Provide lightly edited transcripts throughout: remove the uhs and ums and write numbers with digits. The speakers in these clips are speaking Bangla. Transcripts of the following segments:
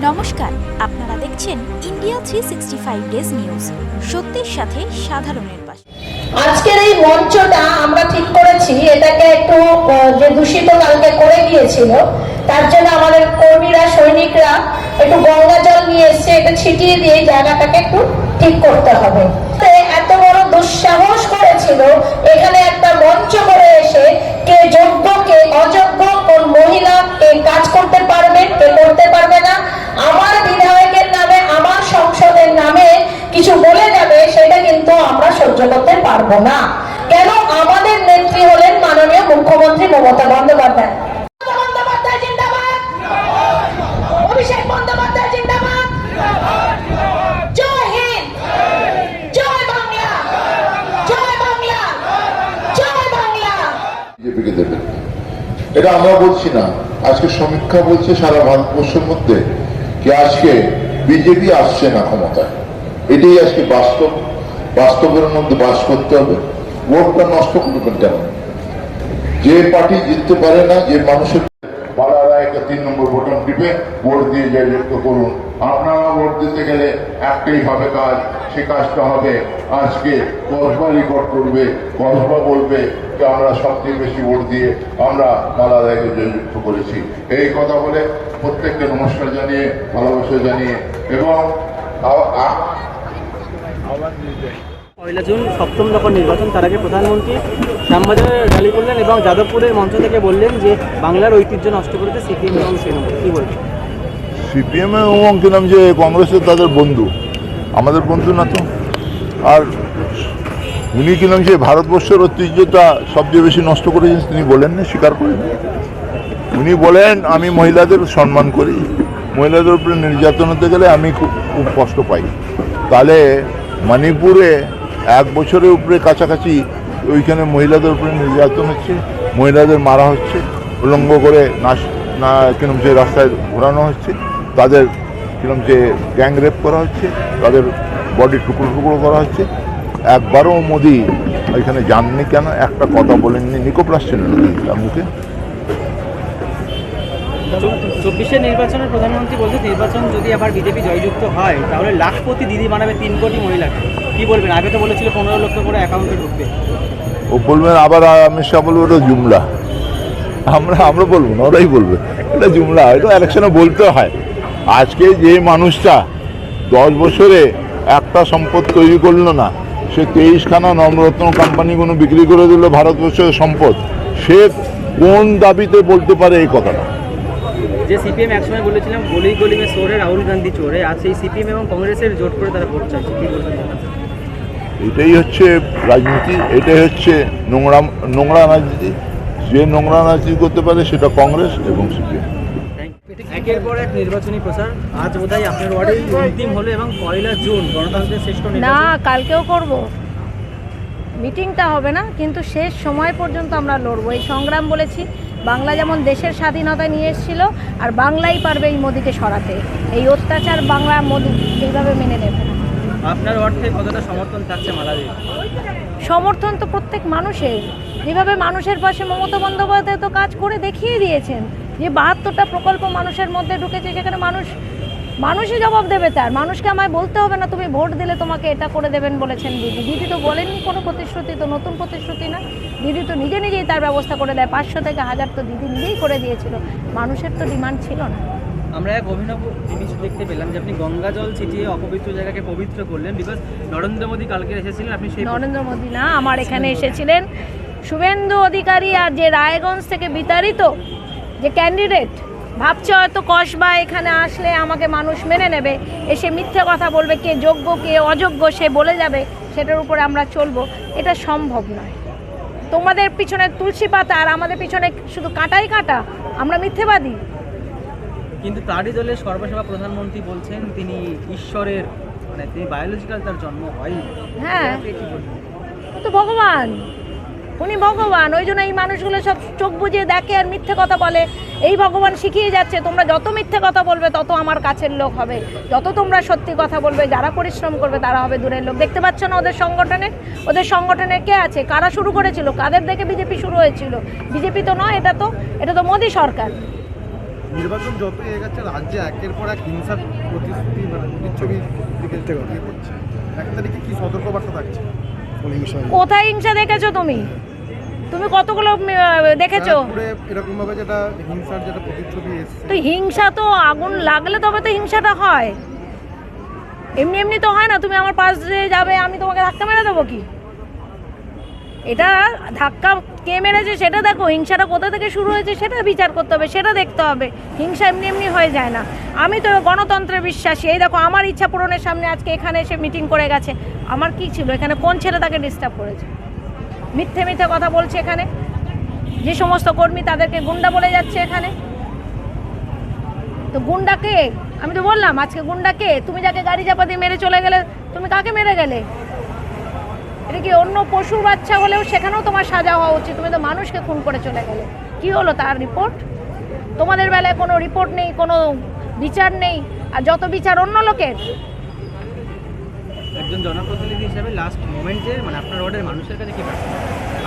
নমস্কার, আপনারা দেখছেন ইন্ডিয়া 365 ডেজ নিউজ, সত্যের সাথে সাধারণের পাশে। আজকের এই মঞ্চটা আমরা ঠিক করেছি, এটাকে একটু যে দূষিত কালকে করে গিয়েছিল, তার জন্য আমাদের কর্মীরা সৈনিকরা একটু গঙ্গা জল নিয়ে এসছে, এটা ছিটিয়ে দিয়ে জায়গাটাকে একটু ঠিক করতে হবে। এত বড় দুঃসাহস করেছিল এখানে একটা মঞ্চ করে এসে কে যোগ্য কে অযোগ্য, কোন মহিলা কে কাজ করতে পারবে কে করতে পারবে না, আমার বিধায়কের নামে আমার সংসদের নামে কিছু বলে যাবে, সেটা কিন্তু আমরা সহ্য করতে পারবো না। কেন? আমাদের নেত্রী হলেন মাননীয় মুখ্যমন্ত্রী মমতা বন্দ্যোপাধ্যায়। অভিষেক বন্দ্যোপাধ্যায় জিন্দাবাদ। জয় হিন্দ, জয় বাংলা, জয় বাংলা, জয় বাংলা। বিজেপিকে দেবেন, এটা আমরা বলছি না। আজকে সমীক্ষা বলছে সারা ভারতবর্ষের মধ্যে কি আজকে বিজেপি আসছে না ক্ষমতায়। এটাই আজকে বাস্তব। বাস্তবের মধ্যে বাস করতে হবে। ভোটটা নষ্ট করবেন কেন? যে পার্টি জিততে পারে না, যে মানুষের পাড়ার একটা 3 নম্বর বোতাম টিপে ভোট দিয়ে জয়যুক্ত করুন। আপনারা ভোট দিতে গেলে একটাই হবে কাজ, সে কাজটা হবে আজকে কসবা রেকর্ড করবে, কসবা বলবে যে আমরা সবচেয়ে বেশি ভোট দিয়ে আমরা মালা রায়কে জয়যুক্ত করেছি। এই কথা বলে প্রত্যেককে নমস্কার জানিয়ে, ভালোবাসা জানিয়ে এবং পয়লা জুন 7ম দফার নির্বাচন, তার আগে প্রধানমন্ত্রী শ্যামবাজারে র্যালি করলেন এবং যাদবপুরের মঞ্চ থেকে বললেন যে বাংলার ঐতিহ্য নষ্ট করেছে সিপিএম এবং তৃণমূল। কি বলবেন? সিপিএম এবং কি নাম যে কংগ্রেসের তাদের বন্ধু, আমাদের বন্ধু না তো। আর উনি কি নাম যে ভারতবর্ষের ঐতিহ্যটা সবচেয়ে বেশি নষ্ট করেছেন তিনি বলেন না, স্বীকার করেন। উনি বলেন আমি মহিলাদের সম্মান করি, মহিলাদের উপরে নির্যাতন হতে গেলে আমি খুব কষ্ট পাই। তাহলে মণিপুরে 1 বছরের উপরে কাছাকাছি ওইখানে মহিলাদের উপরে নির্যাতন হচ্ছে, মহিলাদের মারা হচ্ছে, উলঙ্গ করে কিরম যে রাস্তায় ঘোরানো হচ্ছে, তাদের কিরম যে গ্যাং রেপ করা হচ্ছে, তাদের বডি টুকরো টুকরো করা হচ্ছে। একবারও মোদি ওইখানে যাননি কেন? একটা কথা বলেননি, নিকোপ আসছেন নাকি তার মুখে? 24-এর নির্বাচনের প্রধানমন্ত্রী বলছে নির্বাচন যদি আবার বিজেপি জয়যুক্ত হয় তাহলে লাখপতি দিদি বানাবে 3 কোটি মহিলাকে। কি বলবেন? আগে তো বলেছিল 15 লক্ষ করে অ্যাকাউন্টে ঢুকবে। ও বলবেন, আবার অমিত শাহ বলবে ওটা জুমলা। আমরা বলবো না, ওরাই বলবে এটা জুমলা। এটা ইলেকশনে বলতে হয়। আজকে যে মানুষটা 10 বছরে একটা সম্পদ তৈরি করলো না, সে 23খানা নবরত্ন কোম্পানিগুলো বিক্রি করে দিল ভারতবর্ষের সম্পদ, সে কোন দাবিতে বলতে পারে এই কথাটা? যে সিপিএম একসময় বলেছিলাম গলি গলি মে চোরে রাহুল গান্ধী চোরে, আজ সেই সিপিএম এবং কংগ্রেসের জোট করে তারা ভোট চাইছে। কি বলবেন? এটাই হচ্ছে রাজনীতি, এটাই হচ্ছে নোংরা রাজনীতি। যে নোংরা রাজনীতি করতে পারে সেটা কংগ্রেস এবং সিপিএম। একের পর এক নির্বাচনী প্রচার, আজ বোধহয় আপনার ওয়ার্ডেই অন্তিম হলো এবং 1 জুন গণতন্ত্রের শ্রেষ্ঠ না, নির্বাচন। কালকেও করব। মিটিংটা হবে না, কিন্তু শেষ সময় পর্যন্ত আমরা লড়বো। এই সংগ্রাম বলেছি, বাংলা যেমন দেশের স্বাধীনতা নিয়ে এসেছিল, আর বাংলাই পারবে এই মোদিকে সরাতে। এই অত্যাচার বাংলা মোদি এইভাবে মেনে নেবে না। আপনার ওয়ার্ড থেকে কতটা সমর্থন থাকছে মালাদি? সমর্থন তো প্রত্যেক মানুষের। যেভাবে মানুষের পাশে মমতা বন্দ্যোপাধ্যায় তো কাজ করে দেখিয়ে দিয়েছেন, যে 72টা প্রকল্প মানুষের মধ্যে ঢুকেছে, সেখানে মানুষই জবাব দেবে। তার মানুষকে আমায় বলতে হবে না তুমি ভোট দিলে তোমাকে এটা করে দেবেন বলেছেন দিদি তো বলেননি কোনো প্রতিশ্রুতি, তো নতুন প্রতিশ্রুতি না। দিদি তো নিজেই তার ব্যবস্থা করে দেয়। 500 থেকে 1000 তো দিদি নিজেই করে দিয়েছিল, মানুষের তো ডিমান্ড ছিল না। আমরা এক অভিনব জিনিস দেখতে পেলাম যে আপনি গঙ্গা জল ছিটিয়ে অপবিত্র জায়গাকে পবিত্র করলেন। বিকজ নরেন্দ্র মোদী কালকে এসেছিলেন, আপনি সেই নরেন্দ্র মোদী না, আমার এখানে এসেছিলেন শুভেন্দু অধিকারী, আর যে রায়গঞ্জ থেকে বিতাড়িত যে ক্যান্ডিডেট, ভাবছে হয়তো কসবা এখানে আসলে আমাকে মানুষ মেনে নেবে, এসে মিথ্যে কথা বলবে, কে যোগ্য কে অযোগ্য সে বলে যাবে, সেটার উপরে আমরা চলবো। এটা সম্ভব নয়। তোমাদের পিছনে তুলসী পাতা আর আমাদের পিছনে শুধু কাঁটাই কাঁটা, আমরা মিথ্যেবাদী। কিন্তু তারই দলের সর্বসেবা প্রধানমন্ত্রী বলছেন তিনি ঈশ্বরের, মানে তিনি বায়োলজিক্যাল, তার জন্ম হয়নি। হ্যাঁ, ও তো ভগবান, উনি ভগবান। ওই জন্য এই মানুষগুলো সব চোখ বুজিয়ে দেখে আর মিথ্যে কথা বলে। এই ভগবান শিখিয়ে যাচ্ছে তোমরা যত মিথ্যে কথা বলবে তত আমার কাছের লোক হবে, যত তোমরা সত্যি কথা বলবে, যারা পরিশ্রম করবে তারা হবে দূরের লোক। দেখতে পাচ্ছ না ওদের সংগঠনে কে আছে, কারা শুরু করেছিল, কাদের দেখে বিজেপি শুরু হয়েছিল? বিজেপি তো নয়, এটা তো মোদী সরকার। নির্বাচন যত এগোচ্ছে রাজ্যে একের পর এক হিংসার প্রতিশ্রুতি মানে প্রতিচ্ছবি দিকে ইয়ে করছে। 1 তারিখে কি সতর্কবার্তা থাকছে কোথায় হিংসা দেখেছো তুমি? তুমি কতগুলো দেখেছো? পুরো এরকম ভাবে যেটা হিংসার যেটা প্রতিচ্ছবি এসছে। তো হিংসা তো আগুন লাগলে তবে তো হিংসাটা হয়, এমনি এমনি তো হয় না। তুমি আমার পাশ দিয়ে যাবে, আমি তোমাকে ধাক্কা মেরে দেবো কি? এটা ধাক্কা কে মেরেছে সেটা দেখো, হিংসাটা কোথা থেকে শুরু হয়েছে সেটা বিচার করতে হবে, সেটা দেখতে হবে। হিংসা এমনি এমনি হয়ে যায় না। আমি তো গণতন্ত্রে বিশ্বাসী। এই দেখো, আমার ইচ্ছা পূরণের সামনে আজকে এখানে এসে মিটিং করে গেছে। আমার কি ছিল এখানে? কোন ছেলে তাকে ডিস্টার্ব করেছে? মিথ্যে মিথ্যে কথা বলছে এখানে, যে সমস্ত কর্মী তাদেরকে গুন্ডা বলে যাচ্ছে এখানে। তো গুন্ডা কে? আমি তো বললাম আজকে গুন্ডা কে। তুমি যাকে গাড়ি চাপা দিয়ে মেরে চলে গেলে, তুমি কাকে মেরে গেলে? এটা কি অন্য পশুর বাচ্চা হলেও সেখানেও তোমার সাজা হওয়া উচিত। তুমি তো মানুষকে খুন করে চলে গেলে। কি হলো তার রিপোর্ট? তোমাদের বেলায় কোনো রিপোর্ট নেই, কোনো বিচার নেই, আর যত বিচার অন্য লোকের। একজন জনপ্রতিনিধি হিসেবে লাস্ট মোমেন্টে মানে আপনার ওয়ার্ডের মানুষের কাছে কি প্রার্থনা?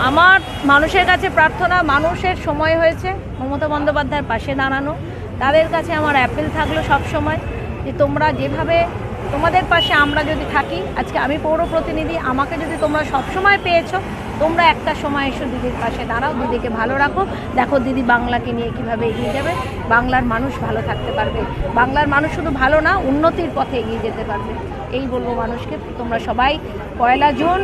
আমার মানুষের কাছে প্রার্থনা, মানুষের সময় হয়েছে মমতা বন্দ্যোপাধ্যায়ের পাশে দাঁড়ানো। তাদের কাছে আমার অ্যাপিল থাকলো সব সময় যে তোমরা যেভাবে তোমাদের পাশে আমরা যদি থাকি, আজকে আমি পৌর প্রতিনিধি, আমাকে যদি তোমরা সব সময় পেয়েছো, তোমরা একটা সময় এসো দিদির পাশে দাঁড়াও, দিদিকে ভালো রাখো। দেখো দিদি বাংলাকে নিয়ে কিভাবে এগিয়ে যাবে, বাংলার মানুষ ভালো থাকতে পারবে, বাংলার মানুষ শুধু ভালো না উন্নতির পথে এগিয়ে যেতে পারবে। এই বলবো মানুষকে, তোমরা সবাই 1 জুন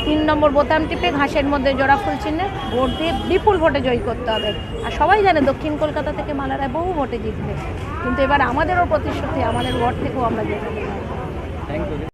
3 নম্বর বোতাম টিপে ঘাসের মধ্যে জোড়া ফুল চিহ্নে ভোট দিয়ে বিপুল ভোটে জয়ী করতে হবে। আর সবাই জানে দক্ষিণ কলকাতা থেকে মালা রায় বহু ভোটে জিতবে, কিন্তু এবার আমাদেরও প্রতিশ্রুতি, আমাদের ওয়ার্ড থেকেও আমরা যেতে